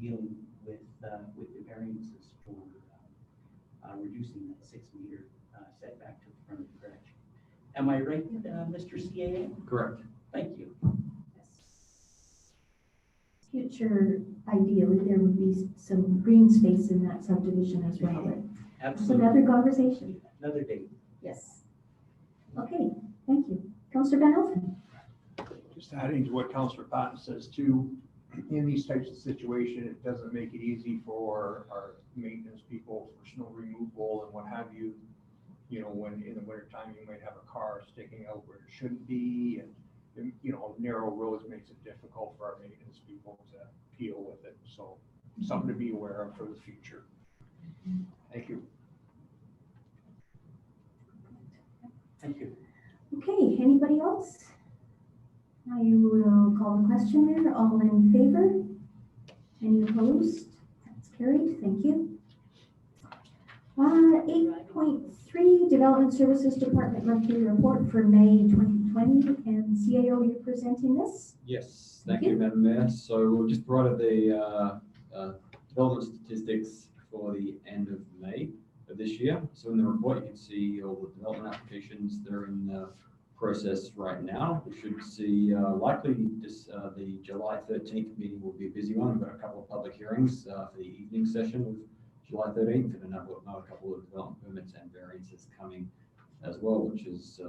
dealing with the variances for reducing that 6 meter setback to the front of the garage. Am I right, Mr. CAA? Correct. Thank you. Future, ideally, there would be some green space in that subdivision as well, but that's Absolutely. another conversation. Another day. Yes. Okay, thank you. Councillor Van Elfen? Just adding to what Councillor Patton says too, in these types of situations, it doesn't make it easy for our maintenance people for snow removal and what have you. You know, when in the winter time, you might have a car sticking out where it shouldn't be, and you know, narrow roads makes it difficult for our maintenance people to deal with it. So something to be aware of for the future. Thank you. Thank you. Okay, anybody else? I will call the question there. All in favor? Any opposed? That's carried. Thank you. 8.3, Development Services Department monthly report for May 2020. And CAO, you're presenting this? Yes, thank you, Madam Mayor. So we've just provided the development statistics for the end of May of this year. So in the report, you can see all the development applications that are in process right now. We should see likely this, the July 13th meeting will be a busy one. We've got a couple of public hearings for the evening session of July 13th, and another couple of development permits and variances coming as well, which is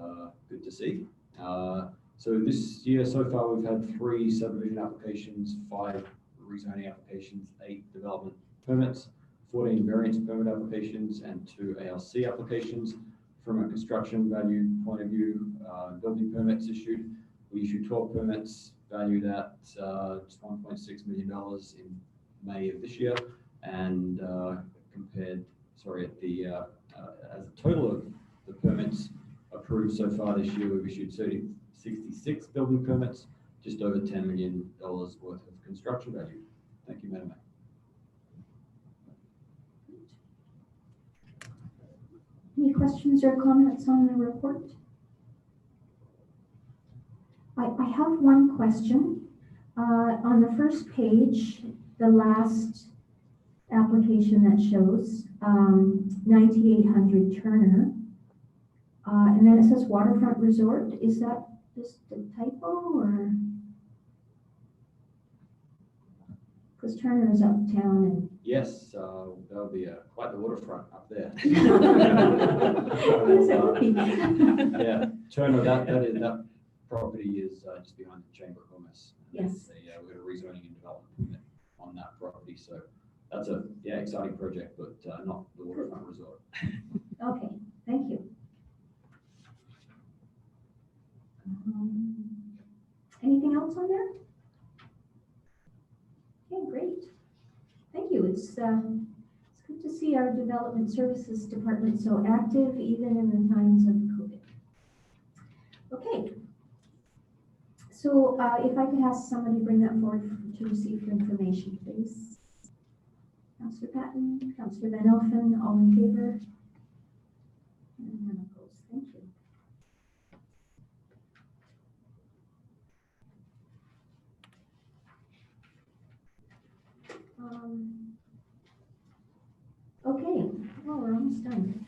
good to see. So this year so far, we've had 3 subdivision applications, 5 rezoning applications, 8 development permits, 14 variance permit applications, and 2 ALC applications. From a construction value point of view, building permits issued. We issued 12 permits valued at just $1.6 million in May of this year, and at the as a total of the permits approved so far this year, we've issued 66 building permits, just over $10 million worth of construction value. Thank you, Madam Mayor. Any questions or comments on the report? I have one question. On the first page, the last application that shows 9800 Turner, and then it says Waterfront Resort. Is that just a typo or? Because Turner is uptown and. Yes, there'll be quite the waterfront up there. Yes, it would be. Yeah, Turner, that property is just behind the Chamber of Commerce. Yes. We've got a rezoning and development permit on that property, so that's a exciting project, but not the waterfront resort. Okay, thank you. Anything else on there? Okay, great. Thank you. It's good to see our Development Services Department so active even in the times of COVID. Okay. So if I could ask somebody to bring that forward to receive for information, please. Councillor Patton, Councillor Van Elfen, all in favor? And none opposed. Thank you. Okay, well, we're almost done.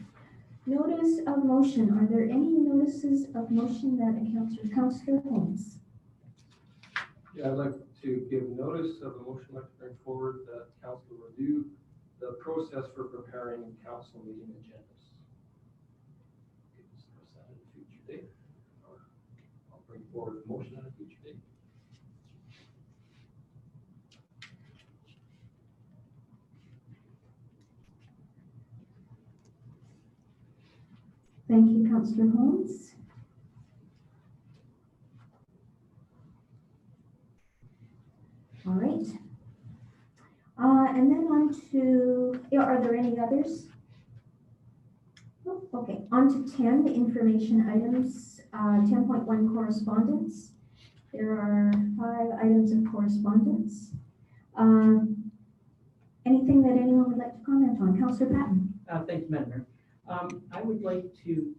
Notice of motion. Are there any notices of motion that accounts for Councillor Holmes? Yeah, I'd like to give notice of a motion I'd like to bring forward that council review the process for preparing council meeting agendas. We can discuss that at a future date, or I'll bring forward the motion at a future date. Thank you, Councillor Holmes. All right. And then on to, are there any others? Oh, okay, on to 10, the information items, 10.1 correspondence. There are 5 items of correspondence. Anything that anyone would like to comment on? Councillor Patton. Thanks, Madam Mayor. I would like to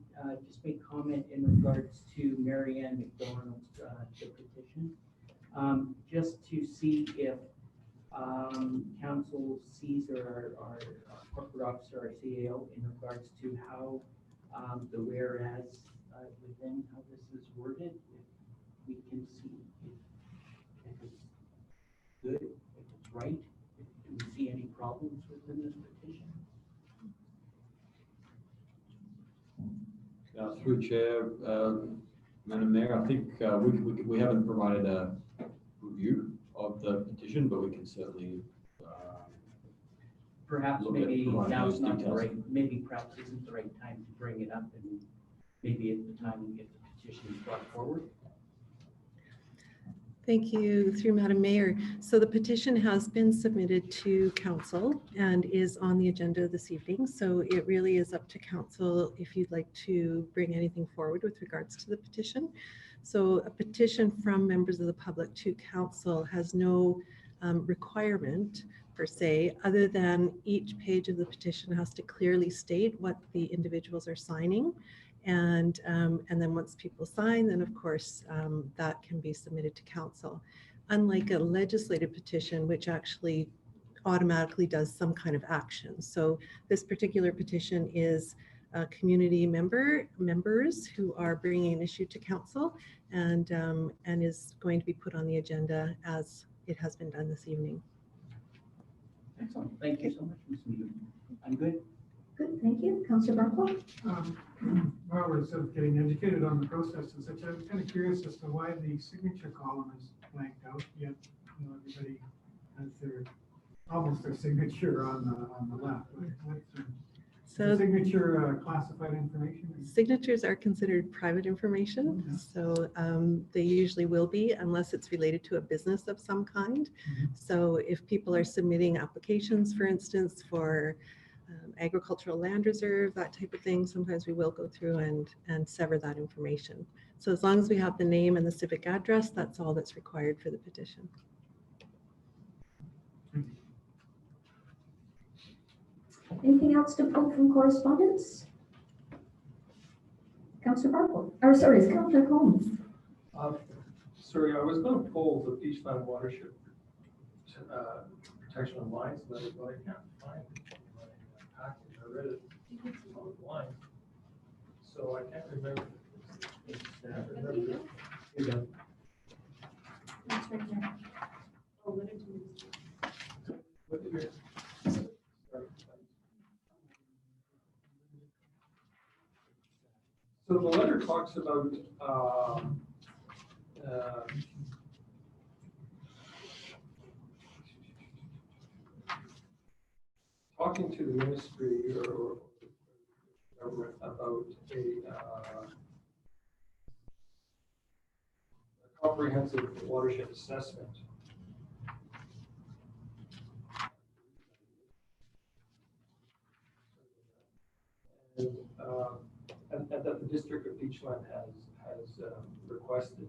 just make comment in regards to Marianne McDonald's the petition, just to see if council sees our corporate officer, our CAO, in regards to how the whereas within how this is worded, if we can see if it's good, if it's right, do we see any problems within this petition? Through Chair, Madam Mayor, I think we haven't provided a review of the petition, but we can certainly perhaps maybe now is not the right, maybe perhaps isn't the right time to bring it up, and maybe at the time we get the petition brought forward. Thank you, through Madam Mayor. So the petition has been submitted to council and is on the agenda this evening. So it really is up to council if you'd like to bring anything forward with regards to the petition. So a petition from members of the public to council has no requirement per se, other than each page of the petition has to clearly state what the individuals are signing. And then once people sign, then of course that can be submitted to council. Unlike a legislative petition, which actually automatically does some kind of action. So this particular petition is community members who are bringing an issue to council, and is going to be put on the agenda as it has been done this evening. Excellent. Thank you so much, Ms. Meader. I'm good. Good, thank you. Councillor Barco. While we're sort of getting educated on the process and such, I'm kind of curious as to why the signature column is blanked out, yet everybody has almost their signature on the left. So signature classified information? Signatures are considered private information, Okay. so they usually will be unless it's related to a business of some kind. So if people are submitting applications, for instance, for agricultural land reserve, that type of thing, sometimes we will go through and sever that information. So as long as we have the name and the civic address, that's all that's required for the petition. Anything else to pull from correspondence? Councillor Barco, or sorry, it's Councillor Holmes. Sorry, I was going to pull the Peachland Watershed Protection Alliance letter, but I can't find it in my package. I read it online, so I can't remember. Here you go. It's right there. Oh, what did you? What did you- So the letter talks about talking to the ministry or government about a comprehensive watershed assessment. And that the District of Peachland has requested.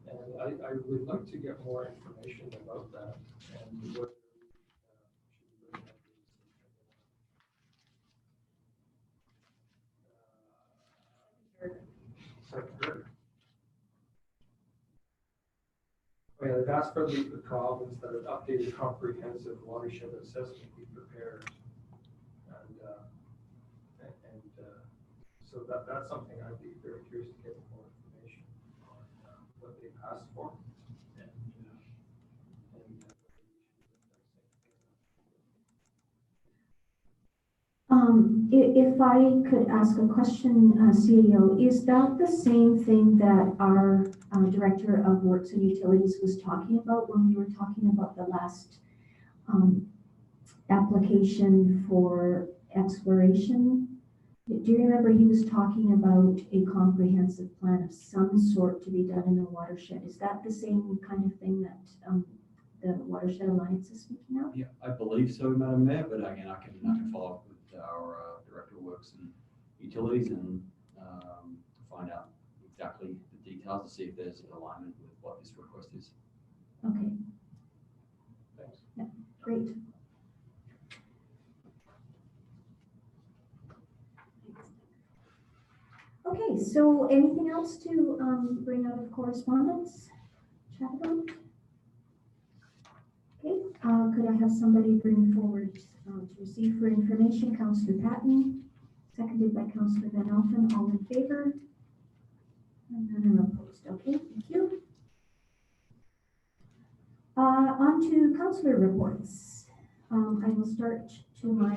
And I would like to get more information about that and what. Oh, yeah, they've asked for the province that an updated comprehensive watershed assessment be prepared. So that's something I'd be very curious to get more information on what they've asked for. If I could ask a question, CEO, is that the same thing that our Director of Works and Utilities was talking about when we were talking about the last application for exploration? Do you remember he was talking about a comprehensive plan of some sort to be done in the watershed? Is that the same kind of thing that the Watershed Alliance is speaking of? Yeah, I believe so, Madam Mayor, but again, I can follow up with our Director of Works and Utilities and find out exactly the details to see if there's alignment with what this request is. Okay. Thanks. Yeah, great. Okay, so anything else to bring out of correspondence? Chat about? Okay, could I have somebody bring forward to receive for information? Councillor Patton, seconded by Councillor Van Alphen. All in favor? And none are opposed. Okay, thank you. On to councillor reports. I will start to my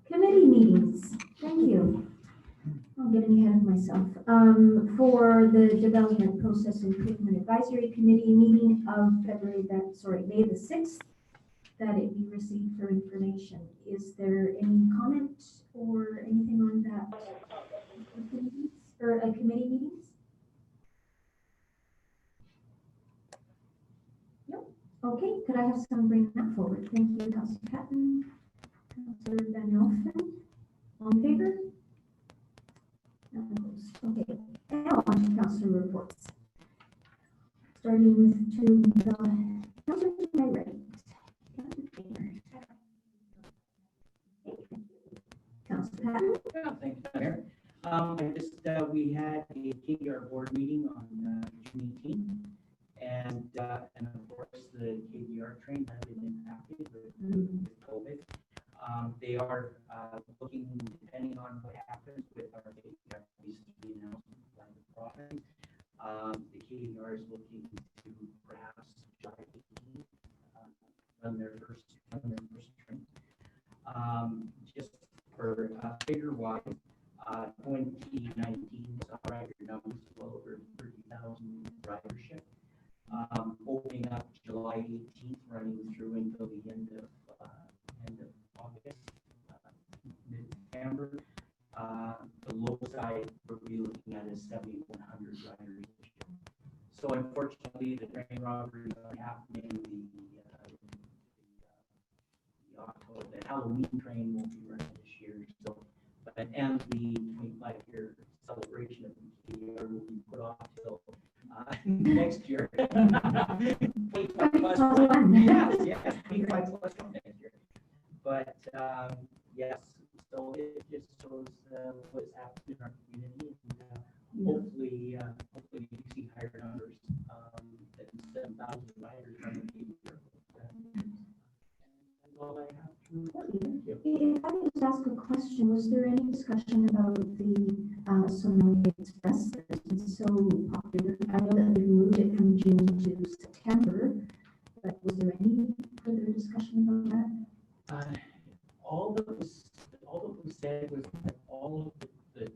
committee meetings. Thank you. I'm getting ahead of myself. For the Development Process Improvement Advisory Committee meeting of May the 6th, that it be received for information. Is there any comment or anything on that? Or committee meetings? No. Okay, could I have someone bring that forward? Thank you, Councillor Patton, Councillor Van Alphen. All in favor? Okay, now on to councillor reports. Starting with councillor to my right. Councillor Patton. Yeah, thank you, Mayor. We had a KDR board meeting on June 18th, and of course the KDR train has been impacted with COVID. They are looking, depending on what happens with our KDR recently announcement by the province, the KDR is looking to perhaps July 18th run their first train. Just for figure-wise, 2019 saw record numbers of well over 30,000 ridership. Opening up July 18th, running through until the end of August, mid-September. The low side we'll be looking at is 7,100 riders. So unfortunately, the train robberies are happening. The Halloween train won't be running this year. So, and the 25-year celebration of the KDR will be put off till next year. 25 plus one. Yes, 25 plus one next year. But yes, so it just shows what's happening in our community, and hopefully hopefully, hopefully you see higher numbers, than 7,500. That's all I have to report. Thank you. If I could just ask a question, was there any discussion about the Summerland Express that is so popular? I know that they moved it from June to September, but was there any further discussion about that? All that was said was that all of the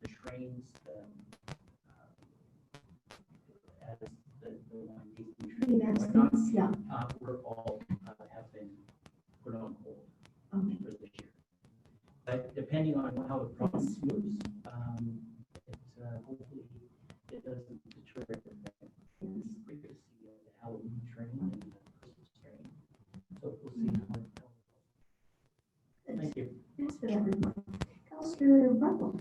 trains, as the one train, Yeah. were all have been put on hold Okay. for this year. But depending on how the province moves, hopefully it doesn't deter everything. It's great to see the Halloween train and the Christmas train. So we'll see how it goes. Thank you. Thanks for that report. Councillor Barlow.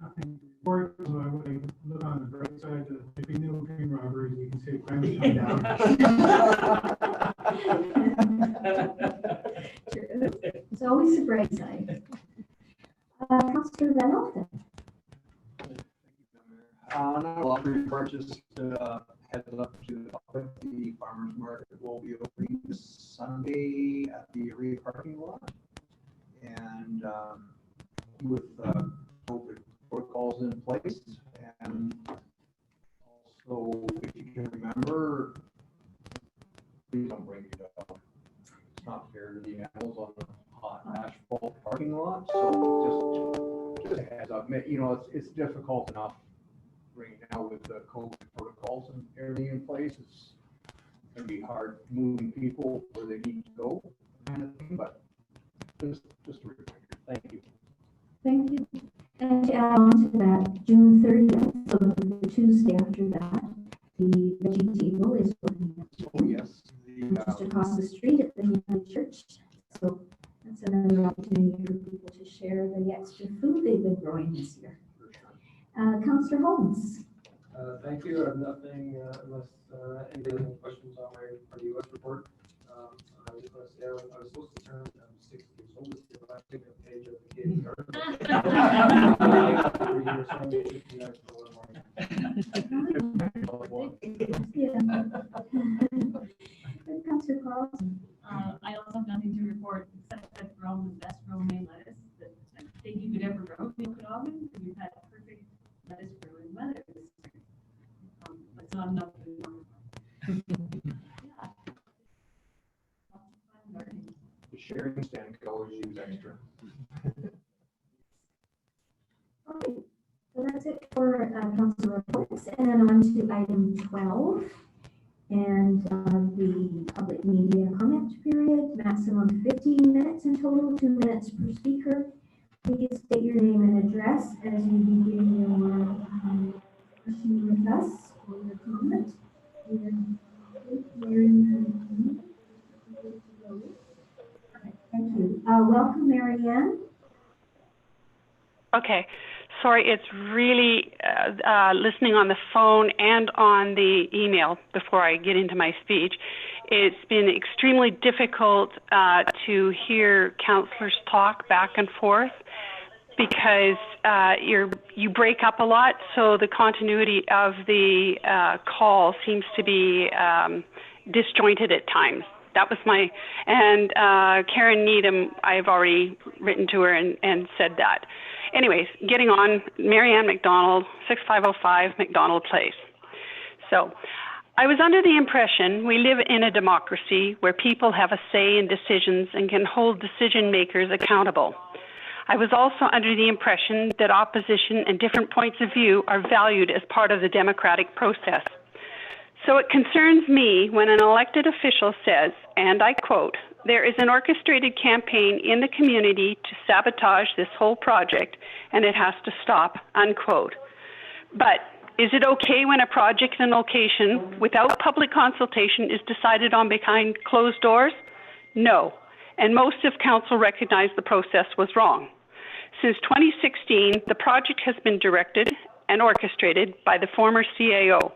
Nothing to report, so I would look on the bright side, if we knew train robberies, we can say crime has come down. It's always the bright side. Councillor Van Alphen. Not a lot of reports, just heads up to the farmer's market will be opening this Sunday at the arena parking lot. And with COVID protocols in place, and also, if you can remember, please don't bring your dog. It's not fair to the animals on the hot asphalt parking lot. So just a heads up. You know, it's difficult enough right now with the COVID protocols and everything in place. It's going to be hard moving people where they need to go, kind of thing. But just a reminder. Thank you. Thank you. And to add on to that, June 30th, so the Tuesday after that, the veggie table is opening up. Oh, yes. Just across the street at the United Church. So that's another opportunity for people to share the extra food they've been growing this year. Councillor Holmes. Thank you. I have nothing unless anybody has any questions on my US report. I was going to say I was supposed to turn 60 years old this year, but I took a page of the kids' Councillor Carlson. I also have nothing to report except that we're all the best romaine lettuce that I think you could ever grow in Okanagan. We've had perfect lettuce growing weather this year. It's not enough to yeah. Learning. The sharing stand could always use extra. Okay, so that's it for council reports, and then on to item 12, and the public media comment period, maximum 15 minutes in total, 2 minutes per speaker. Please state your name and address as you begin your question with us or your comment. Thank you. Welcome, Marianne. Okay, sorry, it's really listening on the phone and on the email before I get into my speech. It's been extremely difficult to hear councillors talk back and forth because you break up a lot, so the continuity of the call seems to be disjointed at times. That was and Karen Needham, I've already written to her and said that. Anyways, getting on, Marianne McDonald, 6505 McDonald Place. So, I was under the impression we live in a democracy where people have a say in decisions and can hold decision makers accountable. I was also under the impression that opposition and different points of view are valued as part of the democratic process. So it concerns me when an elected official says, and I quote, "There is an orchestrated campaign in the community to sabotage this whole project and it has to stop," unquote. But is it okay when a project and location without public consultation is decided on behind closed doors? No, and most of council recognize the process was wrong. Since 2016, the project has been directed and orchestrated by the former CAO.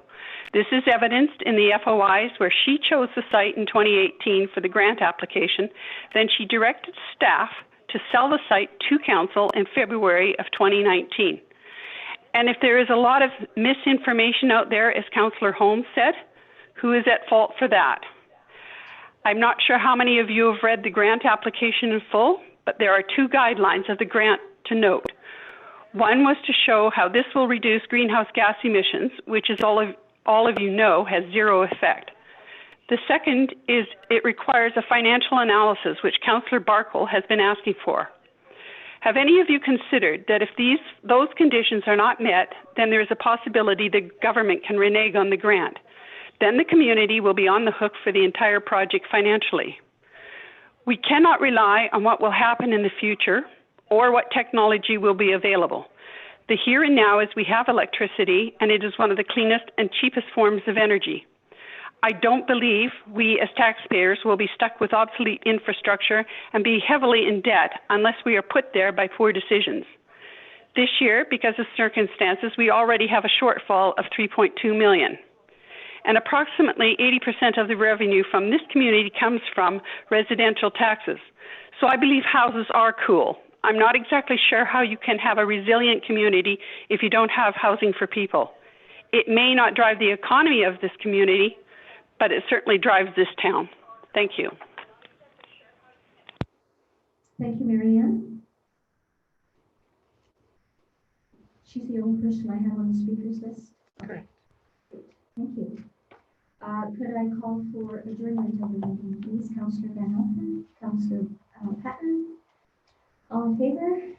This is evidenced in the FOIs where she chose the site in 2018 for the grant application. Then she directed staff to to sell the site to council in February of 2019. And if there is a lot of misinformation out there, as Councillor Holmes said, who is at fault for that? I'm not sure how many of you have read the grant application in full, but there are two guidelines of the grant to note. One was to show how this will reduce greenhouse gas emissions, which, as all of you know, has zero effect. The second is it requires a financial analysis, which Councillor Barkle has been asking for. Have any of you considered that if those conditions are not met, then there is a possibility the government can renege on the grant? Then the community will be on the hook for the entire project financially. We cannot rely on what will happen in the future or what technology will be available. The here and now is we have electricity, and it is one of the cleanest and cheapest forms of energy. I don't believe we as taxpayers will be stuck with obsolete infrastructure and be heavily in debt unless we are put there by poor decisions. This year, because of circumstances, we already have a shortfall of $3.2 million. And approximately 80% of the revenue from this community comes from residential taxes. So I believe houses are cool. I'm not exactly sure how you can have a resilient community if you don't have housing for people. It may not drive the economy of this community, but it certainly drives this town. Thank you. Thank you, Marianne. She's the only person I have on the speakers list. Correct. Thank you. Could I call for adjournment of the meeting, please? Councillor Van Elfen, Councillor Patton, all in favor?